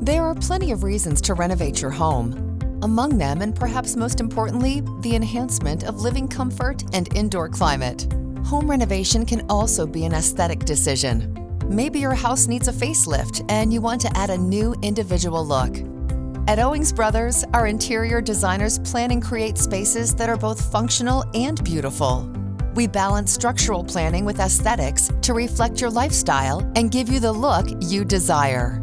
There are plenty of reasons to renovate your home. Among them, and perhaps most importantly, the enhancement of living comfort and indoor climate. Home renovation can also be an aesthetic decision. Maybe your house needs a facelift and you want to add a new individual look. At Owings Brothers, our interior designers plan and create spaces that are both functional and beautiful. We balance structural planning with aesthetics to reflect your lifestyle and give you the look you desire.